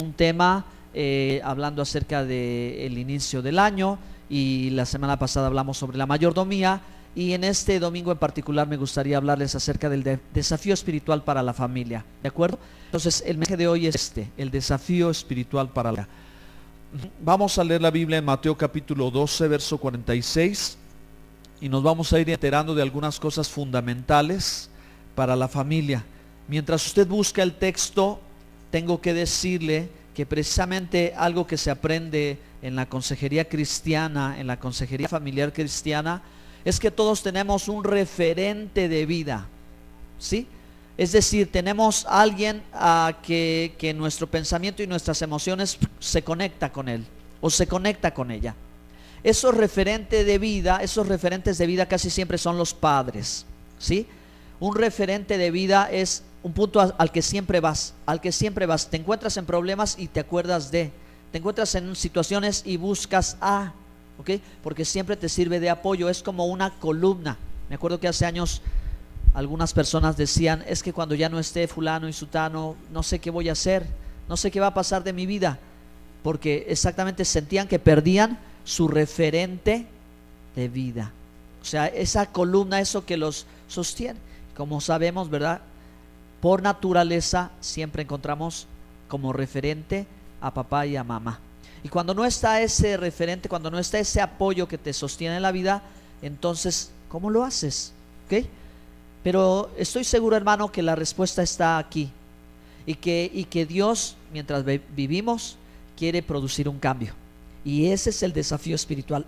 Un tema hablando acerca del inicio del año, y la semana pasada hablamos sobre la mayordomía, y en este domingo en particular me gustaría hablarles acerca del desafío espiritual para la familia, ¿de acuerdo? Entonces el mensaje de hoy es el desafío espiritual para la familia. Vamos a leer la Biblia en Mateo capítulo 12, verso 46, y nos vamos a ir enterando de algunas cosas fundamentales para la familia. Mientras usted busca el texto, tengo que decirle que precisamente algo que se aprende en la consejería cristiana, en la consejería familiar cristiana, es que todos tenemos un referente de vida, ¿sí? Es decir, tenemos a alguien que nuestro pensamiento y nuestras emociones se conecta con él o se conecta con ella. Esos referentes de vida casi siempre son los padres, ¿sí? Un referente de vida es un punto al que siempre vas, te encuentras en problemas y te acuerdas te encuentras en situaciones y buscas ¿ok? Porque siempre te sirve de apoyo, es como una columna. Me acuerdo que hace años algunas personas decían, es que cuando ya no esté fulano y sutano, no sé qué voy a hacer, no sé qué va a pasar de mi vida, porque exactamente sentían que perdían su referente de vida, o sea, esa columna, eso que los sostiene. Como sabemos, ¿verdad? Por naturaleza siempre encontramos como referente a papá y a mamá. Y cuando no está ese referente, cuando no está ese apoyo que te sostiene en la vida, entonces, ¿cómo lo haces? ¿Ok? Pero estoy seguro, hermano, que la respuesta está aquí. Y que Dios, mientras vivimos, quiere producir un cambio. Y ese es el desafío espiritual.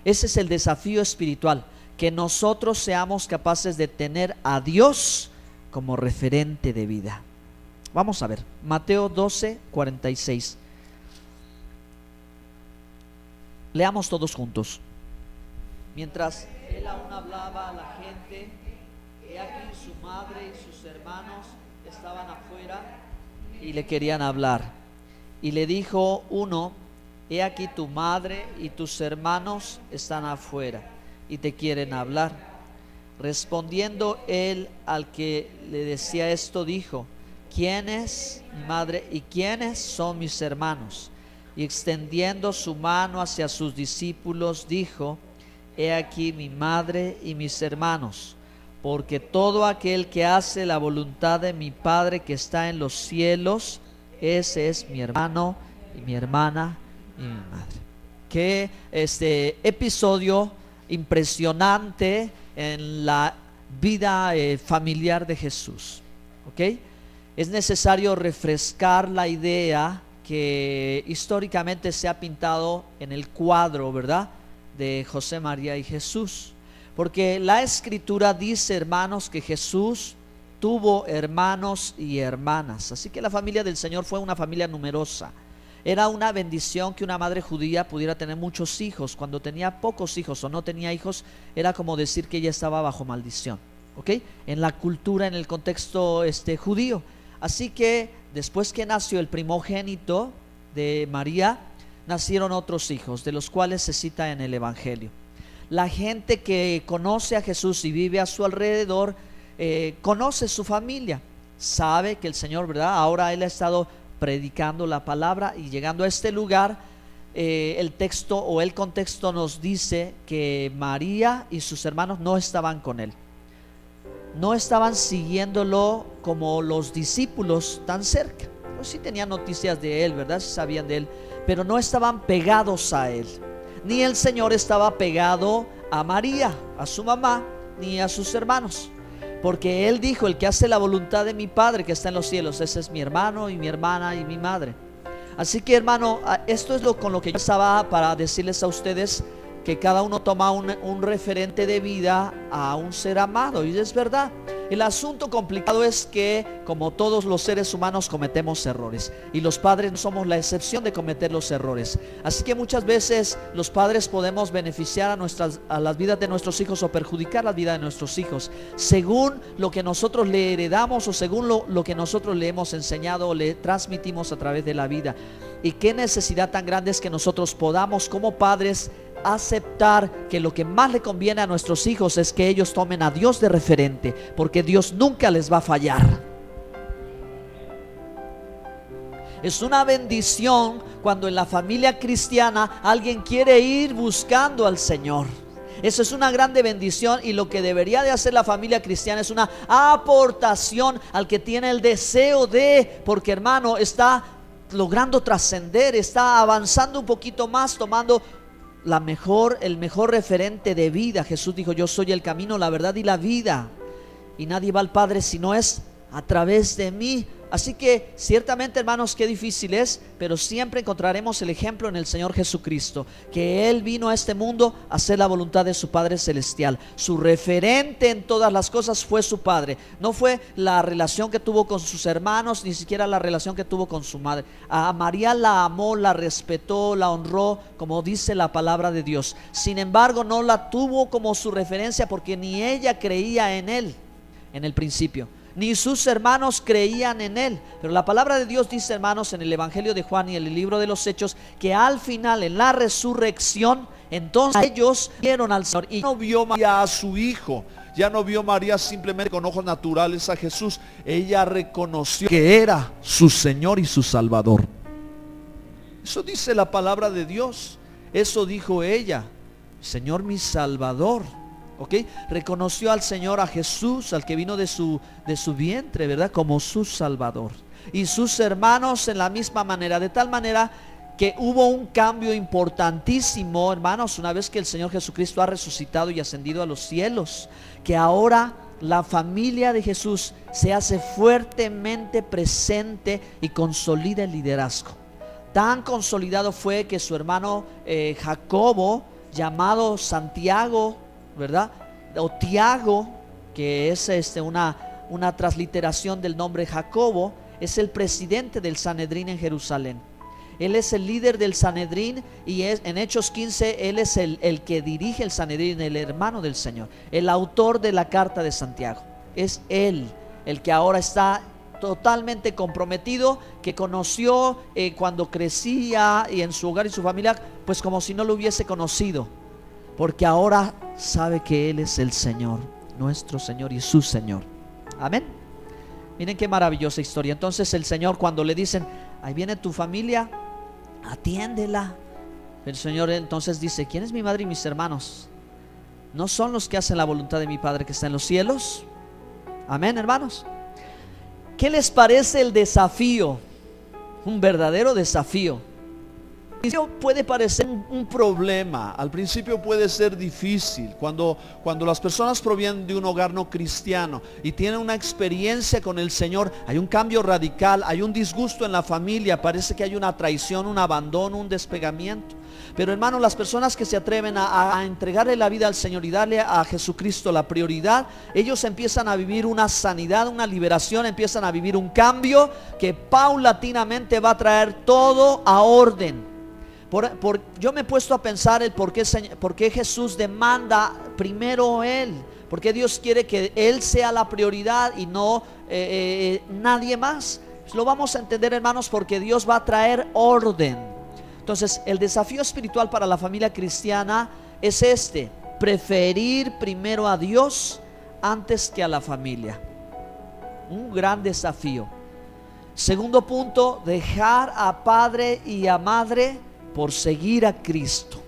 Ese es el desafío espiritual. Que nosotros seamos capaces de tener a Dios como referente de vida. Vamos a ver, Mateo 12, 46. Leamos todos juntos. Mientras él aún hablaba a la gente, he aquí su madre y sus hermanos estaban afuera y le querían hablar. Y le dijo uno, he aquí tu madre y tus hermanos están afuera y te quieren hablar. Respondiendo él al que le decía esto, dijo, ¿quién es mi madre y quiénes son mis hermanos? Y extendiendo su mano hacia sus discípulos, dijo, he aquí mi madre y mis hermanos, porque todo aquel que hace la voluntad de mi Padre que está en los cielos, ese es mi hermano y mi hermana y mi madre. Qué episodio impresionante en la vida familiar de Jesús, ¿ok? Es necesario refrescar la idea que históricamente se ha pintado en el cuadro, ¿verdad?, de José, María y Jesús, porque la Escritura dice, hermanos, que Jesús tuvo hermanos y hermanas, así que la familia del Señor fue una familia numerosa. Era una bendición que una madre judía pudiera tener muchos hijos. Cuando tenía pocos hijos o no tenía hijos, era como decir que ella estaba bajo maldición, ¿ok? En la cultura, en el contexto judío. Así que después que nació el primogénito de María, nacieron otros hijos, de los cuales se cita en el Evangelio. La gente que conoce a Jesús y vive a su alrededor, conoce su familia, sabe que el Señor, ¿verdad?, ahora Él ha estado predicando la palabra, y llegando a este lugar, el texto o el contexto nos dice que María y sus hermanos no estaban con él, no estaban siguiéndolo como los discípulos tan cerca. Pues sí tenían noticias de él, ¿verdad? Sí sabían de él, pero no estaban pegados a él. Ni el Señor estaba pegado a María, a su mamá, ni a sus hermanos, porque Él dijo, el que hace la voluntad de mi Padre que está en los cielos, ese es mi hermano y mi hermana y mi madre. Así que, hermano, esto es con lo que yo estaba para decirles a ustedes, que cada uno toma un referente de vida a un ser amado. Y es verdad, el asunto complicado es que, como todos los seres humanos, cometemos errores, y los padres no somos la excepción de cometer los errores. Así que muchas veces los padres podemos beneficiar a las vidas de nuestros hijos o perjudicar la vida de nuestros hijos, según lo que nosotros le heredamos o según lo que nosotros le hemos enseñado o le transmitimos a través de la vida. Y qué necesidad tan grande es que nosotros podamos, como padres, aceptar que lo que más le conviene a nuestros hijos es que ellos tomen a Dios de referente, porque Dios nunca les va a fallar. Es una bendición cuando en la familia cristiana alguien quiere ir buscando al Señor. Eso es una grande bendición, y lo que debería de hacer la familia cristiana es una aportación al que tiene el deseo de, porque hermano, está logrando trascender, está avanzando un poquito más, tomando el mejor referente de vida. Jesús dijo: yo soy el camino, la verdad y la vida, y nadie va al Padre si no es a través de mí. Así que ciertamente, hermanos, qué difícil es, pero siempre encontraremos el ejemplo en el Señor Jesucristo, que Él vino a este mundo a hacer la voluntad de su Padre Celestial. Su referente en todas las cosas fue su Padre. No fue la relación que tuvo con sus hermanos, ni siquiera la relación que tuvo con su madre. A María la amó, la respetó, la honró, como dice la palabra de Dios. Sin embargo, no la tuvo como su referencia, porque ni ella creía en Él en el principio, ni sus hermanos creían en Él. Pero la palabra de Dios dice, hermanos, en el Evangelio de Juan y en el libro de los Hechos, que al final, en la resurrección, entonces ellos vieron al Señor. Y no vio María a su hijo, ya no vio María simplemente con ojos naturales a Jesús. Ella reconoció que era su Señor y su Salvador. Eso dice la palabra de Dios. Eso dijo ella: Señor, mi Salvador. ¿Okay? Reconoció al Señor, a Jesús, al que vino de su vientre, ¿verdad?, como su Salvador. Y sus hermanos en la misma manera, de tal manera que hubo un cambio importantísimo, hermanos, una vez que el Señor Jesucristo ha resucitado y ascendido a los cielos, que ahora la familia de Jesús se hace fuertemente presente y consolida el liderazgo. Tan consolidado fue que su hermano Jacobo, llamado Santiago, ¿verdad?, o Tiago, que es una transliteración del nombre Jacobo, es el presidente del Sanedrín en Jerusalén. Él es el líder del Sanedrín, y en Hechos 15 él es el que dirige el Sanedrín, el hermano del Señor, el autor de la carta de Santiago. Es él el que ahora está totalmente comprometido, que conoció cuando crecía y en su hogar y su familia, pues como si no lo hubiese conocido, porque ahora sabe que Él es el Señor, nuestro Señor y su Señor. Amén. Miren qué maravillosa historia. Entonces el Señor, cuando le dicen: ahí viene tu familia, atiéndela, el Señor entonces dice: ¿quién es mi madre y mis hermanos? ¿No son los que hacen la voluntad de mi Padre que está en los cielos? Amén, hermanos. ¿Qué les parece el desafío? Un verdadero desafío. Al principio puede parecer un problema, al principio puede ser difícil, cuando las personas provienen de un hogar no cristiano y tienen una experiencia con el Señor, hay un cambio radical, hay un disgusto en la familia, parece que hay una traición, un abandono, un despegamiento. Pero hermanos, las personas que se atreven a entregarle la vida al Señor y darle a Jesucristo la prioridad, ellos empiezan a vivir una sanidad, una liberación, empiezan a vivir un cambio que paulatinamente va a traer todo a orden. Yo me he puesto a pensar el por qué Jesús demanda primero Él, porque Dios quiere que Él sea la prioridad y no nadie más. Lo vamos a entender, hermanos, porque Dios va a traer orden. Entonces el desafío espiritual para la familia cristiana es preferir primero a Dios antes que a la familia. Un gran desafío. Segundo punto: dejar a padre y a madre por seguir a Cristo.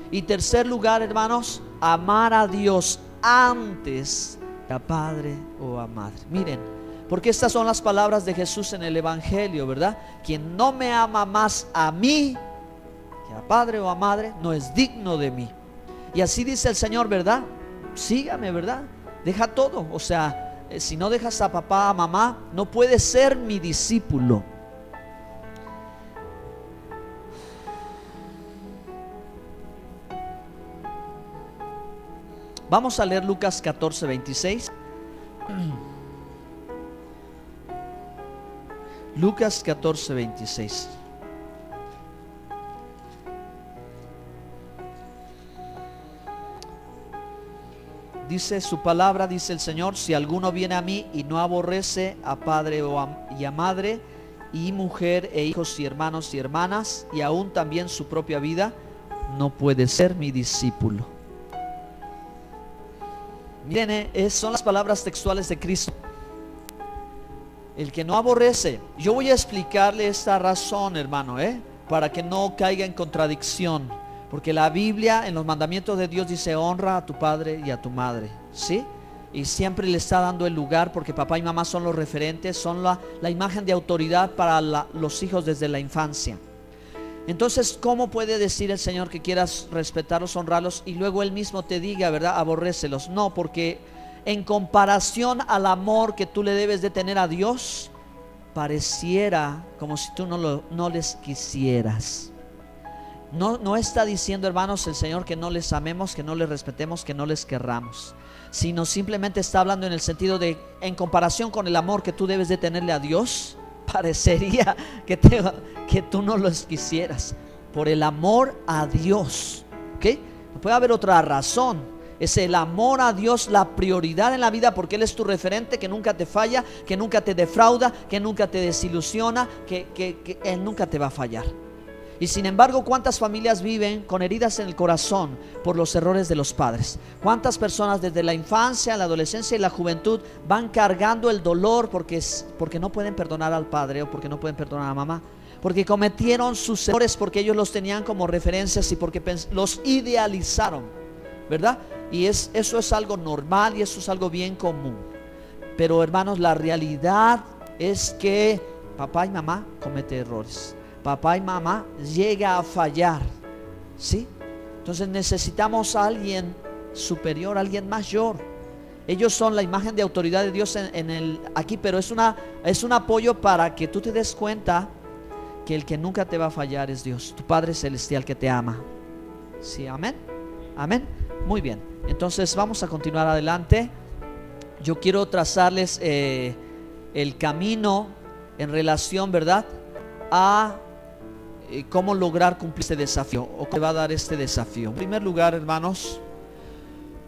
Y tercer lugar, hermanos, amar a Dios antes que a padre o a madre. Miren, porque estas son las palabras de Jesús en el Evangelio, ¿verdad? Quien no me ama más a mí que a padre o a madre, no es digno de mí. Y así dice el Señor, ¿verdad? Sígame, ¿verdad? Deja todo. O sea, si no dejas a papá, a mamá, no puedes ser mi discípulo. Vamos a leer Lucas 14:26. Lucas 14:26. Dice su palabra, dice el Señor: si alguno viene a mí y no aborrece a padre y a madre, y mujer e hijos y hermanos y hermanas, y aún también su propia vida, no puede ser mi discípulo. Miren, son las palabras textuales de Cristo. El que no aborrece. Yo voy a explicarle esta razón, hermano, para que no caiga en contradicción. Porque la Biblia en los mandamientos de Dios dice: honra a tu padre y a tu madre, ¿sí? Y siempre le está dando el lugar, porque papá y mamá son los referentes, son la imagen de autoridad para los hijos desde la infancia. Entonces, ¿cómo puede decir el Señor que quieras respetarlos, honrarlos, y luego Él mismo te diga, ¿verdad?, aborrécelos? No, porque en comparación al amor que tú le debes de tener a Dios, pareciera como si tú no les quisieras. No está diciendo, hermanos, el Señor que no les amemos, que no les respetemos, que no les querramos, sino simplemente está hablando en el sentido de, en comparación con el amor que tú debes de tenerle a Dios, parecería que tú no los quisieras. Por el amor a Dios, ¿ok? No puede haber otra razón. Es el amor a Dios la prioridad en la vida, porque Él es tu referente, que nunca te falla, que nunca te defrauda, que nunca te desilusiona, que Él nunca te va a fallar. Y sin embargo, ¿cuántas familias viven con heridas en el corazón por los errores de los padres? ¿Cuántas personas desde la infancia, la adolescencia y la juventud van cargando el dolor porque no pueden perdonar al padre, o porque no pueden perdonar a la mamá? Porque cometieron sus errores, porque ellos los tenían como referencias y porque los idealizaron, ¿verdad? Y eso es algo normal y eso es algo bien común. Pero, hermanos, la realidad es que papá y mamá cometen errores. Papá y mamá llega a fallar, ¿sí? Entonces necesitamos a alguien superior, a alguien mayor. Ellos son la imagen de autoridad de Dios aquí, pero es un apoyo para que tú te des cuenta que el que nunca te va a fallar es Dios, tu Padre Celestial, que te ama. ¿Sí? Amén. Amén. Muy bien. Entonces vamos a continuar adelante. Yo quiero trazarles el camino en relación, ¿verdad?, a cómo lograr cumplir este desafío, o cómo va a dar este desafío. En primer lugar, hermanos,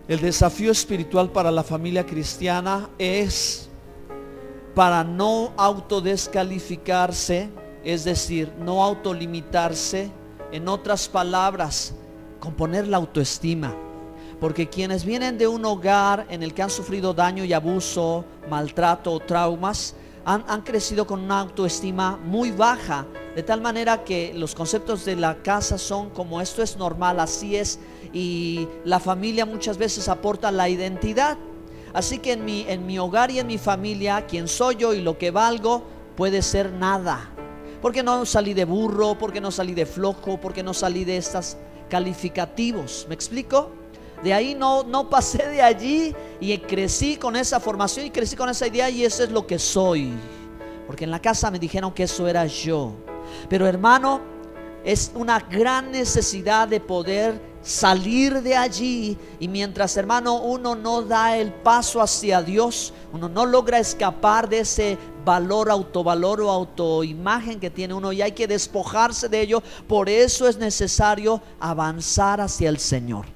el desafío espiritual para la familia cristiana es para no autodescalificarse, es decir, no autolimitarse. En otras palabras, componer la autoestima. Porque quienes vienen de un hogar en el que han sufrido daño y abuso, maltrato o traumas, han crecido con una autoestima muy baja, de tal manera que los conceptos de la casa son como: esto es normal, así es, y la familia muchas veces aporta la identidad. Así que en mi hogar y en mi familia, quien soy yo y lo que valgo puede ser nada, porque no salí de burro, porque no salí de flojo, porque no salí de estos calificativos. ¿Me explico? De ahí no pasé de allí, y crecí con esa formación y crecí con esa idea, y eso es lo que soy, porque en la casa me dijeron que eso era yo. Pero, hermano, es una gran necesidad de poder salir de allí. Y mientras, hermano, uno no da el paso hacia Dios, uno no logra escapar de ese valor, autovalor o autoimagen que tiene uno, y hay que despojarse de ello. Por eso es necesario avanzar hacia el Señor.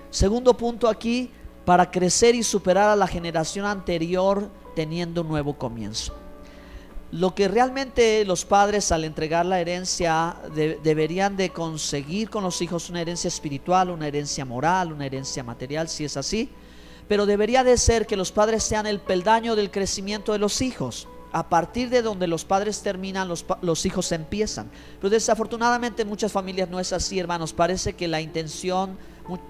Segundo punto aquí: para crecer y superar a la generación anterior teniendo un nuevo comienzo. Lo que realmente los padres, al entregar la herencia, deberían de conseguir con los hijos: una herencia espiritual, una herencia moral, una herencia material, si es así. Pero debería de ser que los padres sean el peldaño del crecimiento de los hijos. A partir de donde los padres terminan, los hijos empiezan. Pero desafortunadamente en muchas familias no es así, hermanos. Parece que la intención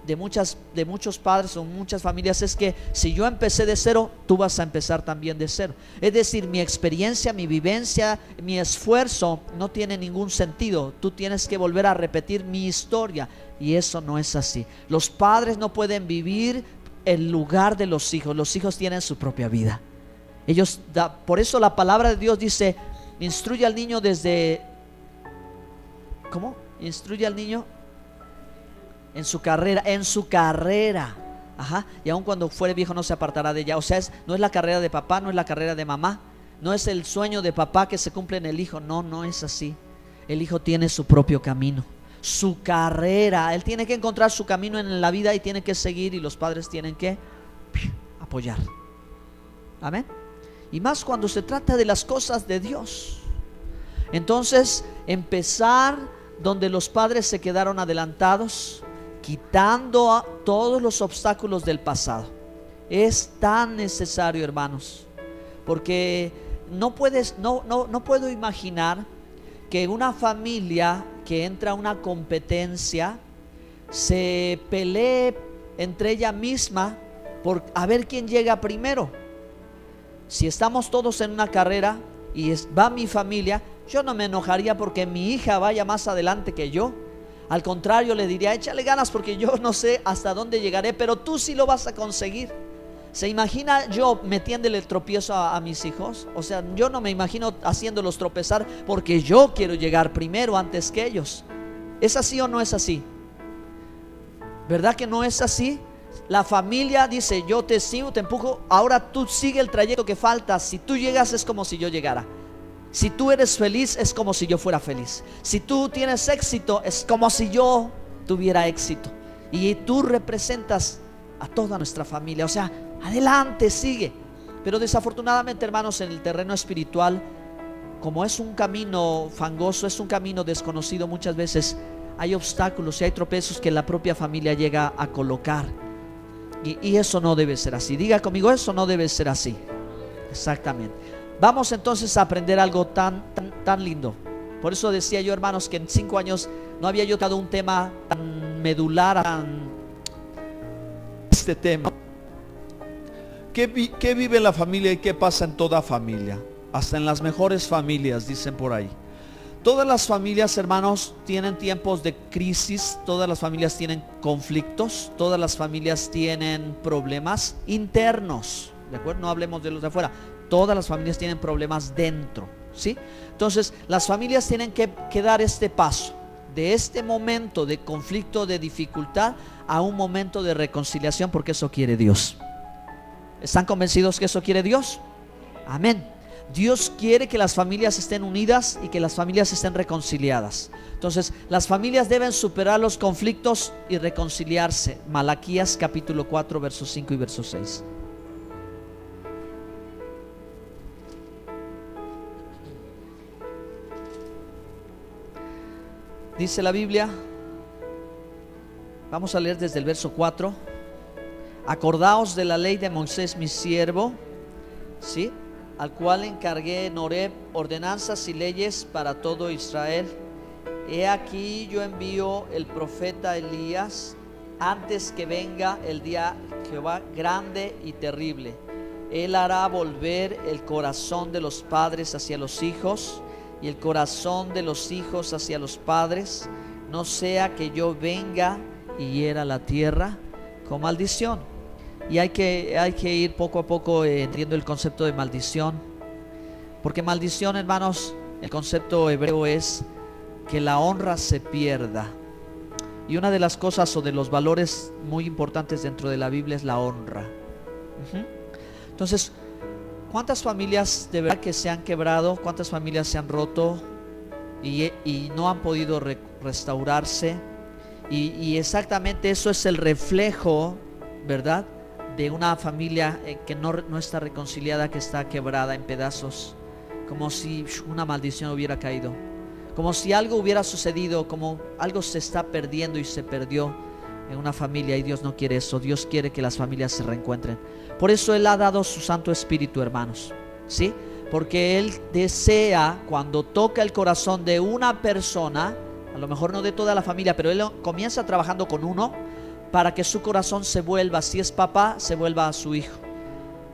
de muchos padres o muchas familias es que si yo empecé de cero, tú vas a empezar también de cero. Es decir, mi experiencia, mi vivencia, mi esfuerzo no tiene ningún sentido. Tú tienes que volver a repetir mi historia, y eso no es así. Los padres no pueden vivir en lugar de los hijos. Los hijos tienen su propia vida. Por eso la palabra de Dios dice: instruye al niño desde... ¿Cómo? Instruye al niño en su carrera. Ajá. Y aun cuando fuere viejo no se apartará de ella. O sea, no es la carrera de papá, no es la carrera de mamá, no es el sueño de papá que se cumple en el hijo. No es así. El hijo tiene su propio camino, su carrera. Él tiene que encontrar su camino en la vida y tiene que seguir, y los padres tienen que apoyar. Amén. Y más cuando se trata de las cosas de Dios. Entonces, empezar donde los padres se quedaron adelantados, quitando todos los obstáculos del pasado. Es tan necesario, hermanos, porque no puedo imaginar que una familia que entra a una competencia se pelee entre ella misma por a ver quién llega primero. Si estamos todos en una carrera y va mi familia, yo no me enojaría porque mi hija vaya más adelante que yo. Al contrario, le diría, échale ganas porque yo no sé hasta dónde llegaré, pero tú sí lo vas a conseguir. ¿Se imagina yo metiéndole el tropiezo a mis hijos? O sea, yo no me imagino haciéndolos tropezar porque yo quiero llegar primero antes que ellos. ¿Es así o no es así? ¿Verdad que no es así? La familia dice, yo te sigo, te empujo, ahora tú sigue el trayecto que falta. Si tú llegas es como si yo llegara. Si tú eres feliz es como si yo fuera feliz. Si tú tienes éxito es como si yo tuviera éxito. Y tú representas a toda nuestra familia. O sea, adelante, sigue. Pero desafortunadamente, hermanos, en el terreno espiritual, como es un camino fangoso, es un camino desconocido, muchas veces hay obstáculos y hay tropiezos que la propia familia llega a colocar. Y eso no debe ser así. Diga conmigo, eso no debe ser así. Exactamente. Vamos entonces a aprender algo tan lindo. Por eso decía yo, hermanos, que en 5 años no había yo dado un tema tan medular, este tema. ¿Qué vive la familia y qué pasa en toda familia? Hasta en las mejores familias, dicen por ahí. Todas las familias, hermanos, tienen tiempos de crisis. Todas las familias tienen conflictos. Todas las familias tienen problemas internos. ¿De acuerdo? No hablemos de los de afuera. Todas las familias tienen problemas dentro, ¿sí? Entonces, las familias tienen que dar este paso de este momento de conflicto, de dificultad, a un momento de reconciliación, porque eso quiere Dios. ¿Están convencidos que eso quiere Dios? Amén. Dios quiere que las familias estén unidas y que las familias estén reconciliadas. Entonces, las familias deben superar los conflictos y reconciliarse. Malaquías capítulo 4, versos 5 y verso 6. Dice la Biblia, vamos a leer desde el verso 4. Acordaos de la ley de Moisés mi siervo, ¿sí?, al cual encargué en Horeb ordenanzas y leyes para todo Israel. He aquí yo envío el profeta Elías antes que venga el día de Jehová grande y terrible. Él hará volver el corazón de los padres hacia los hijos y el corazón de los hijos hacia los padres, no sea que yo venga y hiera la tierra con maldición. Y hay que ir poco a poco entendiendo el concepto de maldición, porque maldición, hermanos, el concepto hebreo es que la honra se pierda. Y una de las cosas o de los valores muy importantes dentro de la Biblia es la honra. Entonces, ¿cuántas familias de verdad que se han quebrado? ¿Cuántas familias se han roto y no han podido restaurarse? Y exactamente eso es el reflejo, ¿verdad?, de una familia que no está reconciliada, que está quebrada en pedazos, como si una maldición hubiera caído, como si algo hubiera sucedido, como algo se está perdiendo y se perdió en una familia. Y Dios no quiere eso. Dios quiere que las familias se reencuentren. Por eso Él ha dado su Santo Espíritu, hermanos, ¿sí? Porque Él desea, cuando toca el corazón de una persona, a lo mejor no de toda la familia, pero Él comienza trabajando con uno, para que su corazón se vuelva, si es papá, se vuelva a su hijo,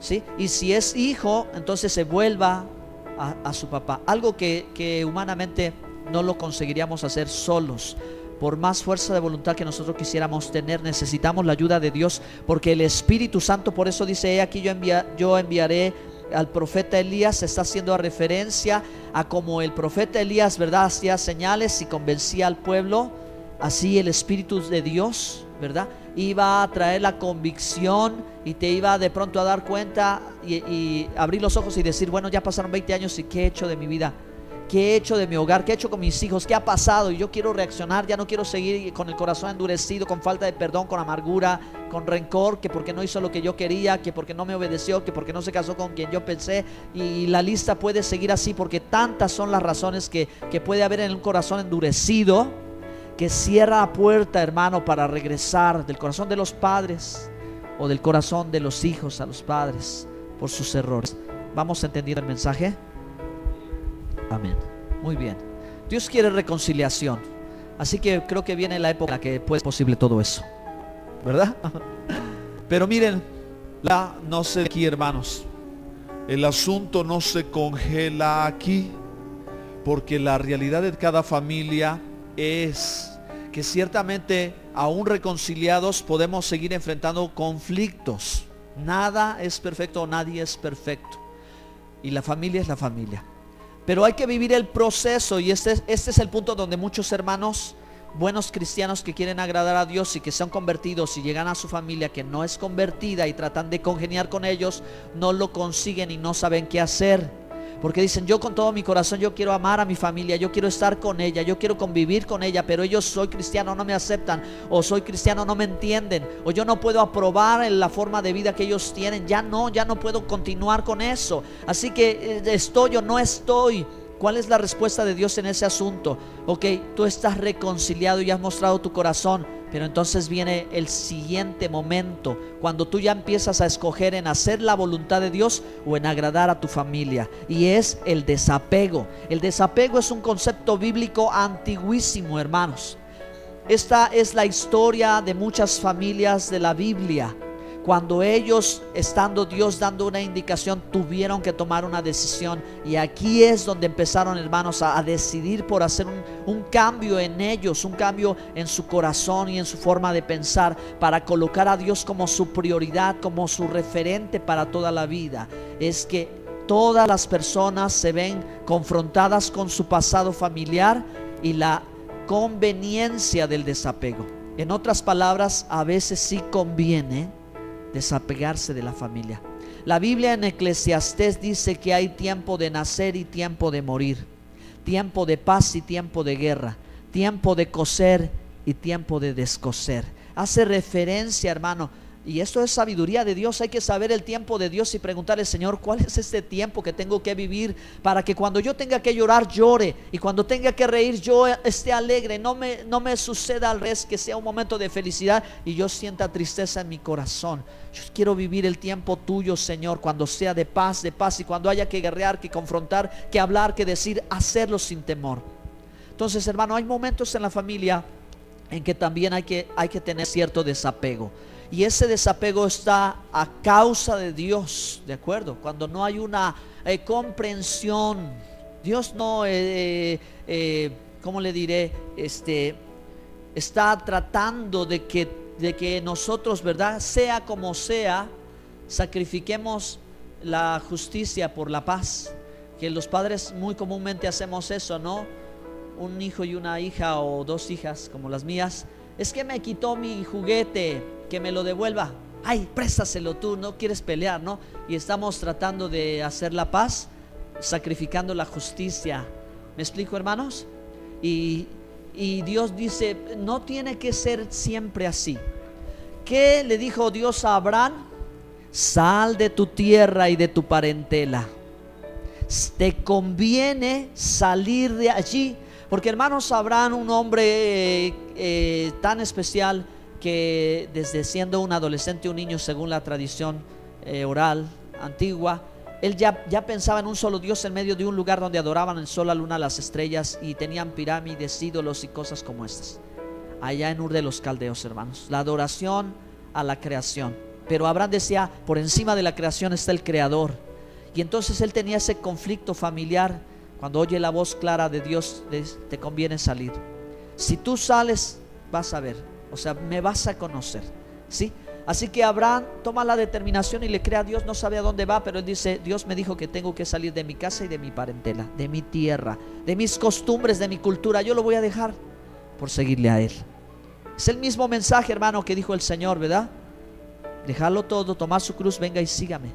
¿sí? Y si es hijo, entonces se vuelva a su papá. Algo que humanamente no lo conseguiríamos hacer solos. Por más fuerza de voluntad que nosotros quisiéramos tener, necesitamos la ayuda de Dios, porque el Espíritu Santo, por eso dice, aquí yo enviaré al profeta Elías. Está haciendo referencia a como el profeta Elías, ¿verdad?, hacía señales y convencía al pueblo. Así el Espíritu de Dios, ¿verdad?, iba a traer la convicción y te iba de pronto a dar cuenta y abrir los ojos y decir, bueno, ya pasaron 20 años y ¿qué he hecho de mi vida? ¿Qué he hecho de mi hogar? ¿Qué he hecho con mis hijos? ¿Qué ha pasado? Y yo quiero reaccionar, ya no quiero seguir con el corazón endurecido, con falta de perdón, con amargura, con rencor, que porque no hizo lo que yo quería, que porque no me obedeció, que porque no se casó con quien yo pensé. Y la lista puede seguir así, porque tantas son las razones que puede haber en un corazón endurecido, que cierra la puerta, hermano, para regresar del corazón de los padres o del corazón de los hijos a los padres por sus errores. ¿Vamos entendiendo el mensaje? Amén. Muy bien. Dios quiere reconciliación. Así que creo que viene la época en la que puede ser posible todo eso, ¿verdad? Pero miren, no sé aquí, hermanos. El asunto no se congela aquí, porque la realidad de cada familia es que ciertamente aún reconciliados podemos seguir enfrentando conflictos. Nada es perfecto, nadie es perfecto, y la familia es la familia. Pero hay que vivir el proceso, y este es el punto donde muchos hermanos, buenos cristianos que quieren agradar a Dios y que se han convertido, si llegan a su familia que no es convertida y tratan de congeniar con ellos, no lo consiguen y no saben qué hacer. Porque dicen, yo con todo mi corazón, yo quiero amar a mi familia, yo quiero estar con ella, yo quiero convivir con ella, pero ellos, soy cristiano, no me aceptan, o soy cristiano, no me entienden, o yo no puedo aprobar la forma de vida que ellos tienen, ya no puedo continuar con eso. Así que estoy o no estoy. ¿Cuál es la respuesta de Dios en ese asunto? Ok, tú estás reconciliado y has mostrado tu corazón, pero entonces viene el siguiente momento, cuando tú ya empiezas a escoger en hacer la voluntad de Dios o en agradar a tu familia, y es el desapego. El desapego es un concepto bíblico antiguísimo, hermanos. Esta es la historia de muchas familias de la Biblia. Cuando ellos, estando Dios dando una indicación, tuvieron que tomar una decisión. Y aquí es donde empezaron, hermanos, a decidir por hacer un cambio en ellos, un cambio en su corazón y en su forma de pensar, para colocar a Dios como su prioridad, como su referente para toda la vida. Es que todas las personas se ven confrontadas con su pasado familiar y la conveniencia del desapego. En otras palabras, a veces sí conviene desapegarse de la familia. La Biblia en Eclesiastés dice que hay tiempo de nacer y tiempo de morir, tiempo de paz y tiempo de guerra, tiempo de coser y tiempo de descoser. Hace referencia, hermano, y esto es sabiduría de Dios. Hay que saber el tiempo de Dios y preguntarle, Señor, ¿cuál es este tiempo que tengo que vivir para que cuando yo tenga que llorar, llore, y cuando tenga que reír, yo esté alegre? No me suceda al revés, que sea un momento de felicidad y yo sienta tristeza en mi corazón. Yo quiero vivir el tiempo tuyo, Señor, cuando sea de paz, y cuando haya que guerrear, que confrontar, que hablar, que decir, hacerlo sin temor. Entonces, hermano, hay momentos en la familia en que también hay que tener cierto desapego. Y ese desapego está a causa de Dios, ¿de acuerdo? Cuando no hay una comprensión, Dios no, ¿cómo le diré? Está tratando de que nosotros, ¿verdad? Sea como sea, sacrifiquemos la justicia por la paz. Que los padres muy comúnmente hacemos eso, ¿no? Un hijo y una hija, o dos hijas como las mías. Es que me quitó mi juguete, que me lo devuelva. Ay, préstaselo tú, no quieres pelear, ¿no? Y estamos tratando de hacer la paz, sacrificando la justicia. ¿Me explico, hermanos? Y Dios dice, no tiene que ser siempre así. ¿Qué le dijo Dios a Abraham? Sal de tu tierra y de tu parentela. Te conviene salir de allí. Porque, hermanos, Abraham, un hombre tan especial, que desde siendo un adolescente, un niño, según la tradición oral antigua, él ya pensaba en un solo Dios en medio de un lugar donde adoraban el sol, la luna, las estrellas, y tenían pirámides, ídolos y cosas como estas, allá en Ur de los Caldeos, hermanos. La adoración a la creación. Pero Abraham decía, por encima de la creación está el Creador. Y entonces él tenía ese conflicto familiar. Cuando oye la voz clara de Dios, te conviene salir. Si tú sales, vas a ver, o sea, me vas a conocer, ¿sí? Así que Abraham toma la determinación y le cree a Dios. No sabe a dónde va, pero él dice, Dios me dijo que tengo que salir de mi casa y de mi parentela, de mi tierra, de mis costumbres, de mi cultura. Yo lo voy a dejar por seguirle a Él. Es el mismo mensaje, hermano, que dijo el Señor, ¿verdad? Dejarlo todo, tomar su cruz, venga y sígame.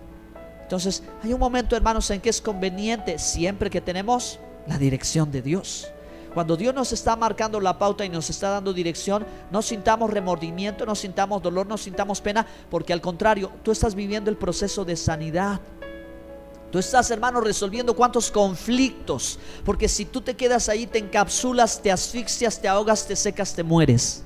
Entonces hay un momento, hermanos, en que es conveniente, siempre que tenemos la dirección de Dios. Cuando Dios nos está marcando la pauta y nos está dando dirección, no sintamos remordimiento, no sintamos dolor, no sintamos pena, porque al contrario, tú estás viviendo el proceso de sanidad. Tú estás, hermano, resolviendo cuántos conflictos, porque si tú te quedas ahí, te encapsulas, te asfixias, te ahogas, te secas, te mueres.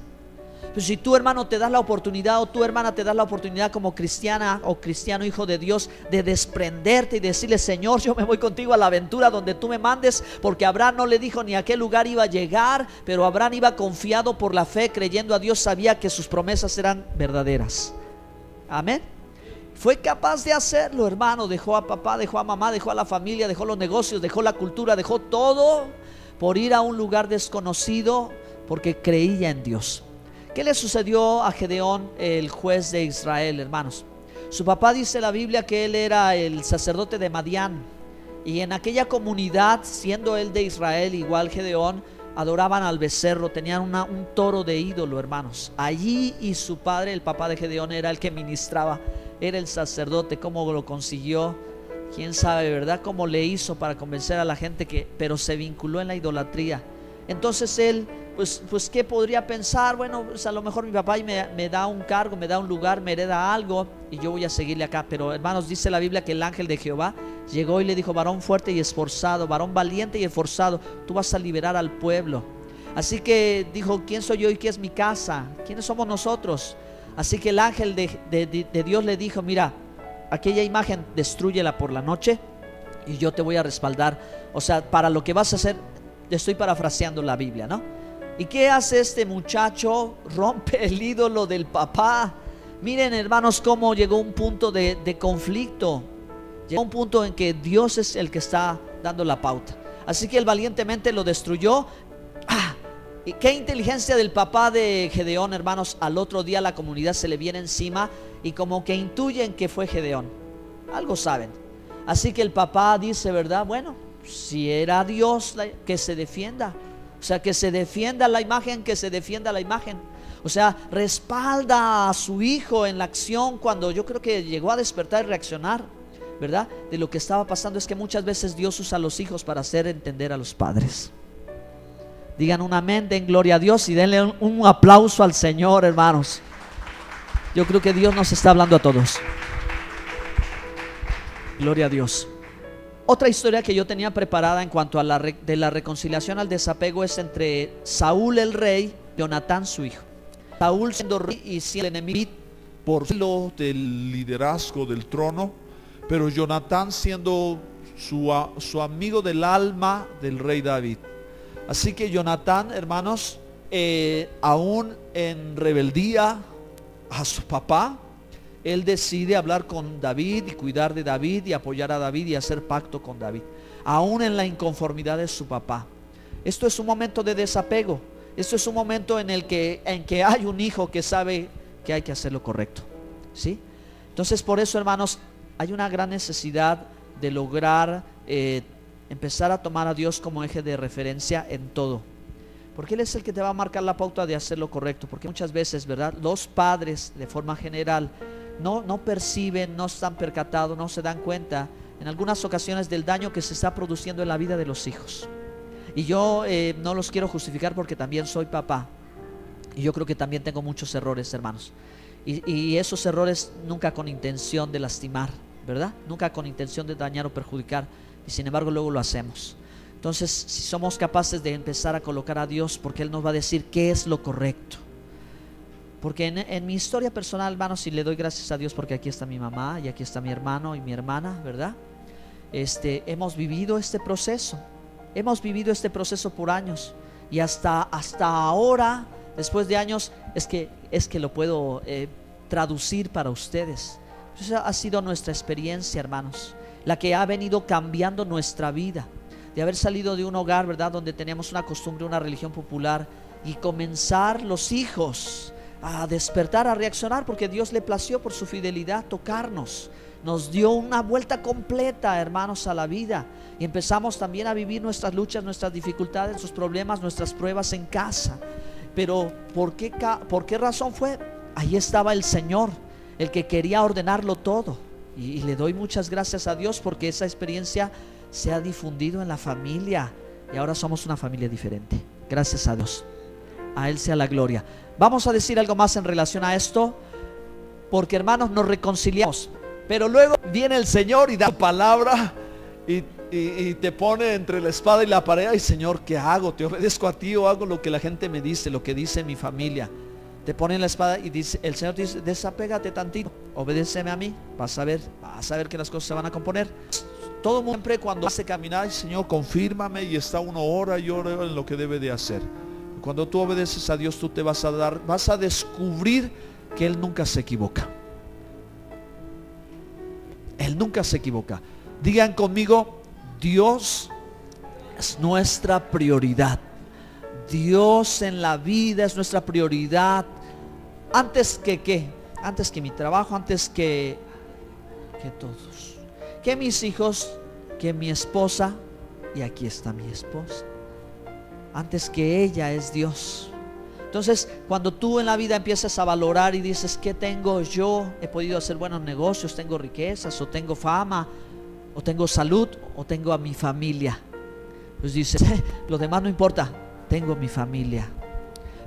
Pero si tú, hermano, te das la oportunidad, o tú, hermana, te das la oportunidad como cristiana o cristiano, hijo de Dios, de desprenderte y decirle: Señor, yo me voy contigo a la aventura donde tú me mandes, porque Abraham no le dijo ni a qué lugar iba a llegar, pero Abraham iba confiado por la fe, creyendo a Dios, sabía que sus promesas eran verdaderas. Amén. Fue capaz de hacerlo, hermano. Dejó a papá, dejó a mamá, dejó a la familia, dejó los negocios, dejó la cultura, dejó todo por ir a un lugar desconocido, porque creía en Dios. ¿Qué le sucedió a Gedeón, el juez de Israel, hermanos? Su papá, dice la Biblia, que él era el sacerdote de Madián, y en aquella comunidad, siendo él de Israel, igual Gedeón, adoraban al becerro, tenían un toro de ídolo, hermanos. Allí, y su padre, el papá de Gedeón, era el que ministraba, era el sacerdote. ¿Cómo lo consiguió? Quién sabe, ¿verdad? Cómo le hizo para convencer a la gente pero se vinculó en la idolatría. Entonces él, pues ¿qué podría pensar? Bueno, pues a lo mejor mi papá me da un cargo, me da un lugar, me hereda algo, y yo voy a seguirle acá. Pero, hermanos, dice la Biblia que el ángel de Jehová llegó y le dijo: varón fuerte y esforzado, varón valiente y esforzado, tú vas a liberar al pueblo. Así que dijo: ¿quién soy yo y qué es mi casa? ¿Quiénes somos nosotros? Así que el ángel de Dios le dijo: mira, aquella imagen destrúyela por la noche y yo te voy a respaldar. O sea, para lo que vas a hacer, estoy parafraseando la Biblia, ¿no? ¿Y qué hace este muchacho? Rompe el ídolo del papá. Miren, hermanos, cómo llegó un punto de conflicto. Llegó un punto en que Dios es el que está dando la pauta. Así que él valientemente lo destruyó. Y qué inteligencia del papá de Gedeón, hermanos. Al otro día la comunidad se le viene encima y como que intuyen que fue Gedeón. Algo saben. Así que el papá dice, ¿verdad? Bueno, si era Dios, que se defienda. O sea, que se defienda la imagen, que se defienda la imagen. O sea, respalda a su hijo en la acción, cuando yo creo que llegó a despertar y reaccionar, ¿verdad? De lo que estaba pasando. Es que muchas veces Dios usa a los hijos para hacer entender a los padres. Digan un amén, den gloria a Dios y denle un aplauso al Señor, hermanos. Yo creo que Dios nos está hablando a todos. Gloria a Dios. Otra historia que yo tenía preparada en cuanto a de la reconciliación al desapego es entre Saúl el rey y Jonatán su hijo. Saúl siendo rey y siendo enemigo por lo del liderazgo del trono, pero Jonatán siendo su amigo del alma del rey David. Así que Jonatán, hermanos, aún en rebeldía a su papá, él decide hablar con David y cuidar de David y apoyar a David y hacer pacto con David, aún en la inconformidad de su papá. Esto es un momento de desapego. Esto es un momento en que hay un hijo que sabe que hay que hacer lo correcto, ¿sí? Entonces, por eso, hermanos, hay una gran necesidad de lograr empezar a tomar a Dios como eje de referencia en todo, porque Él es el que te va a marcar la pauta de hacer lo correcto. Porque muchas veces, ¿verdad?, los padres de forma general no perciben, no están percatados, no se dan cuenta en algunas ocasiones del daño que se está produciendo en la vida de los hijos. Y yo no los quiero justificar, porque también soy papá y yo creo que también tengo muchos errores, hermanos, y esos errores nunca con intención de lastimar, ¿verdad? Nunca con intención de dañar o perjudicar, y sin embargo luego lo hacemos. Entonces, si somos capaces de empezar a colocar a Dios, porque Él nos va a decir qué es lo correcto. Porque en mi historia personal, hermanos, y le doy gracias a Dios porque aquí está mi mamá y aquí está mi hermano y mi hermana, ¿verdad? Hemos vivido este proceso. Hemos vivido este proceso por años, y hasta ahora, después de años, es que lo puedo traducir para ustedes. Esa ha sido nuestra experiencia, hermanos, la que ha venido cambiando nuestra vida, de haber salido de un hogar, ¿verdad?, donde teníamos una costumbre, una religión popular, y comenzar los hijos a despertar, a reaccionar, porque Dios le plació por su fidelidad tocarnos. Nos dio una vuelta completa, hermanos, a la vida, y empezamos también a vivir nuestras luchas, nuestras dificultades, nuestros problemas, nuestras pruebas en casa. Pero ¿por qué razón fue? Ahí estaba el Señor, el que quería ordenarlo todo, y le doy muchas gracias a Dios porque esa experiencia se ha difundido en la familia, y ahora somos una familia diferente. Gracias a Dios, a Él sea la gloria. Vamos a decir algo más en relación a esto, porque, hermanos, nos reconciliamos, pero luego viene el Señor y da palabra y te pone entre la espada y la pared. Y Señor, ¿qué hago? ¿Te obedezco a ti o hago lo que la gente me dice, lo que dice mi familia? te ponen la espada y dice, el Señor te dice, desapégate tantito, obedéceme a mí, vas a ver que las cosas se van a componer. Todo el mundo siempre cuando hace caminar, Señor, confírmame, y está uno ora y ora en lo que debe de hacer. Cuando tú obedeces a Dios, tú te vas a descubrir que Él nunca se equivoca. Él nunca se equivoca. Digan conmigo, Dios es nuestra prioridad. Dios en la vida es nuestra prioridad. Antes que ¿qué? Antes que mi trabajo, antes que todos. Que mis hijos, que mi esposa. Y aquí está mi esposa. Antes que ella es Dios. Entonces, cuando tú en la vida empiezas a valorar y dices, ¿qué tengo yo? He podido hacer buenos negocios, tengo riquezas, o tengo fama, o tengo salud, o tengo a mi familia. Pues dices, lo demás no importa, tengo mi familia.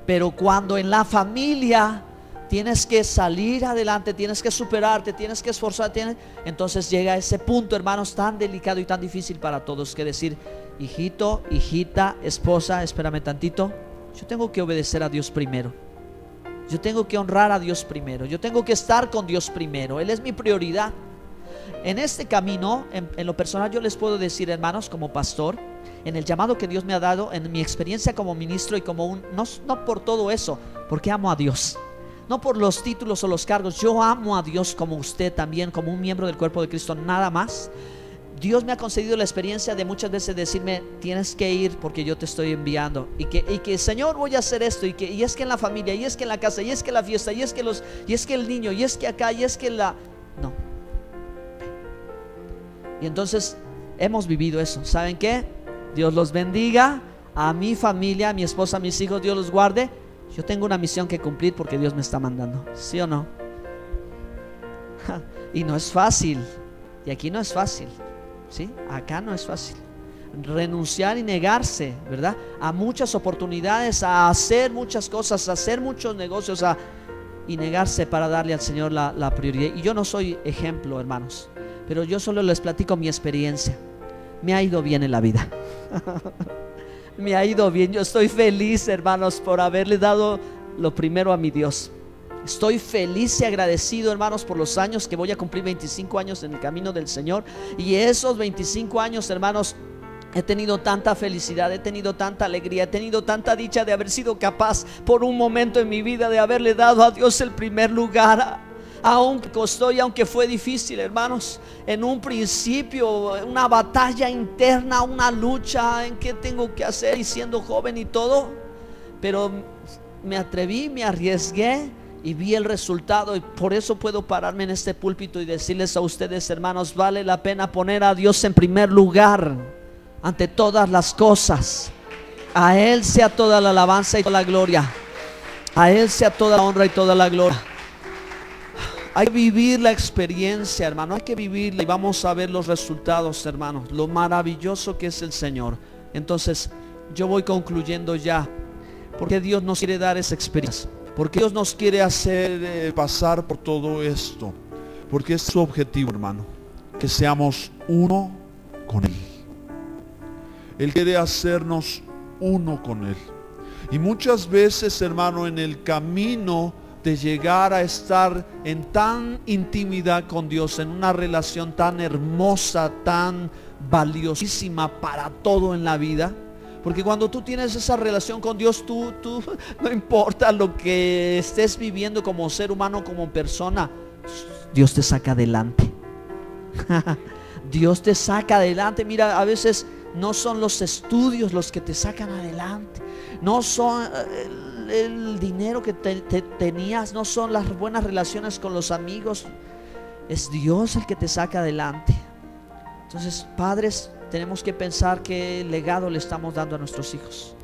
Pero cuando en la familia tienes que salir adelante, tienes que superarte, tienes que esforzarte, entonces llega ese punto, hermanos, tan delicado y tan difícil para todos, que decir, hijito, hijita, esposa, espérame tantito. Yo tengo que obedecer a Dios primero. Yo tengo que honrar a Dios primero. Yo tengo que estar con Dios primero. Él es mi prioridad. En este camino, en lo personal, yo les puedo decir, hermanos, como pastor, en el llamado que Dios me ha dado, en mi experiencia como ministro y como no por todo eso, porque amo a Dios. No por los títulos o los cargos. Yo amo a Dios como usted también, como un miembro del cuerpo de Cristo, nada más. Dios me ha concedido la experiencia de muchas veces decirme, tienes que ir porque yo te estoy enviando, y que Señor, voy a hacer esto, y es que en la familia, y es que en la casa, y es que en la fiesta, y es que el niño, y es que acá, y es que no. Y entonces hemos vivido eso. ¿Saben qué? Dios los bendiga, a mi familia, a mi esposa, a mis hijos, Dios los guarde. Yo tengo una misión que cumplir porque Dios me está mandando, ¿sí o no? Y no es fácil. Y aquí no es fácil, ¿sí? Acá no es fácil. Renunciar y negarse, ¿verdad? A muchas oportunidades, a hacer muchas cosas, a hacer muchos negocios, y negarse para darle al Señor la prioridad. Y yo no soy ejemplo, hermanos, pero yo solo les platico mi experiencia. Me ha ido bien en la vida. Me ha ido bien. Yo estoy feliz, hermanos, por haberle dado lo primero a mi Dios. Estoy feliz y agradecido, hermanos, por los años que voy a cumplir, 25 años en el camino del Señor. Y esos 25 años, hermanos, he tenido tanta felicidad, he tenido tanta alegría, he tenido tanta dicha de haber sido capaz por un momento en mi vida de haberle dado a Dios el primer lugar. Aunque costó y aunque fue difícil, hermanos, en un principio, una batalla interna, una lucha en qué tengo que hacer, y siendo joven y todo, pero me atreví, me arriesgué y vi el resultado. Y por eso puedo pararme en este púlpito y decirles a ustedes, hermanos, vale la pena poner a Dios en primer lugar ante todas las cosas. A Él sea toda la alabanza y toda la gloria. A Él sea toda la honra y toda la gloria. Hay que vivir la experiencia, hermano. Hay que vivirla y vamos a ver los resultados, hermanos. Lo maravilloso que es el Señor. Entonces, yo voy concluyendo ya. Porque Dios nos quiere dar esa experiencia. Porque Dios nos quiere hacer pasar por todo esto. Porque es su objetivo, hermano. Que seamos uno con Él. Él quiere hacernos uno con Él. Y muchas veces, hermano, en el camino de llegar a estar en tan intimidad con Dios, en una relación tan hermosa, tan valiosísima para todo en la vida, porque cuando tú tienes esa relación con Dios, tú no importa lo que estés viviendo como ser humano, como persona, Dios te saca adelante. Dios te saca adelante. Mira, a veces no son los estudios los que te sacan adelante, no son el dinero que tenías, no son las buenas relaciones con los amigos, es Dios el que te saca adelante. Entonces, padres, tenemos que pensar qué legado le estamos dando a nuestros hijos.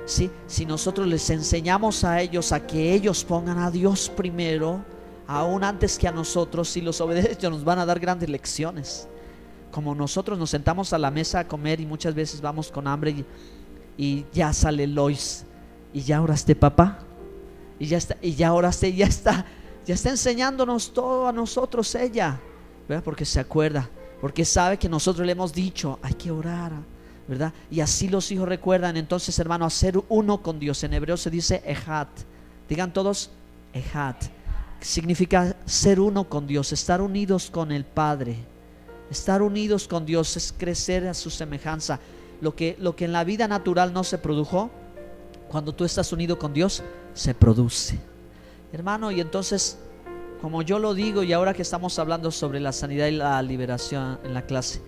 ¿Sí? Si nosotros les enseñamos a ellos a que ellos pongan a Dios primero, aún antes que a nosotros, si los obedecen, nos van a dar grandes lecciones. Como nosotros nos sentamos a la mesa a comer y muchas veces vamos con hambre y ya sale Lois. ¿Y ya oraste, papá? Y ya está, y ya oraste, ya está enseñándonos todo a nosotros ella, ¿verdad? Porque se acuerda, porque sabe que nosotros le hemos dicho, hay que orar, ¿verdad? Y así los hijos recuerdan. Entonces, hermano, hacer uno con Dios. En hebreo se dice ejat. Digan todos, Ejad significa ser uno con Dios, estar unidos con el Padre. Estar unidos con Dios es crecer a su semejanza. Lo que en la vida natural no se produjo, cuando tú estás unido con Dios, se produce. Hermano, y entonces, como yo lo digo, y ahora que estamos hablando sobre la sanidad y la liberación en la clase,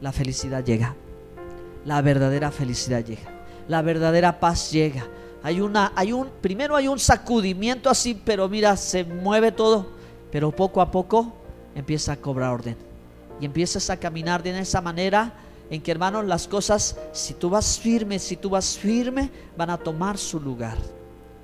la felicidad llega. La verdadera felicidad llega. La verdadera paz llega. Primero hay un sacudimiento así, pero mira, se mueve todo, pero poco a poco empieza a cobrar orden. Y empiezas a caminar de esa manera en que, hermanos, las cosas, si tú vas firme, van a tomar su lugar,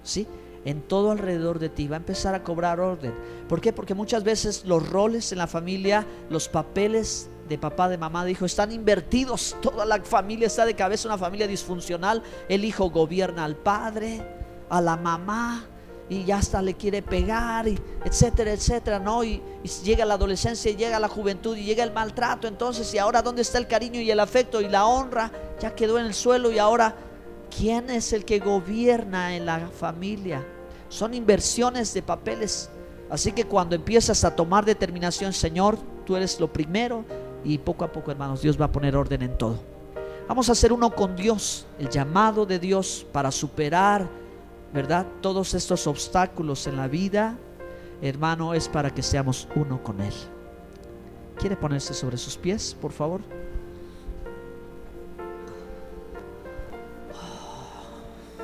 ¿sí? En todo alrededor de ti va a empezar a cobrar orden. ¿Por qué? Porque muchas veces los roles en la familia, los papeles de papá, de mamá, de hijo, están invertidos. Toda la familia está de cabeza, una familia disfuncional. El hijo gobierna al padre, a la mamá, y ya hasta le quiere pegar, y etcétera, etcétera, ¿no? Y llega la adolescencia, y llega la juventud, y llega el maltrato. Entonces, ¿y ahora dónde está el cariño y el afecto y la honra? Ya quedó en el suelo. Y ahora, ¿quién es el que gobierna en la familia? Son inversiones de papeles. Así que cuando empiezas a tomar determinación, Señor, tú eres lo primero, y poco a poco, hermanos, Dios va a poner orden en todo. Vamos a ser uno con Dios. El llamado de Dios para superar, ¿verdad?, todos estos obstáculos en la vida, hermano, es para que seamos uno con Él. ¿Quiere ponerse sobre sus pies, por favor?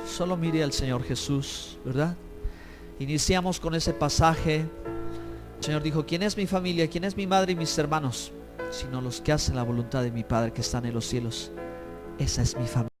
Solo mire al Señor Jesús, ¿verdad? Iniciamos con ese pasaje. El Señor dijo: ¿quién es mi familia? ¿Quién es mi madre y mis hermanos? Sino los que hacen la voluntad de mi Padre que está en los cielos. Esa es mi familia.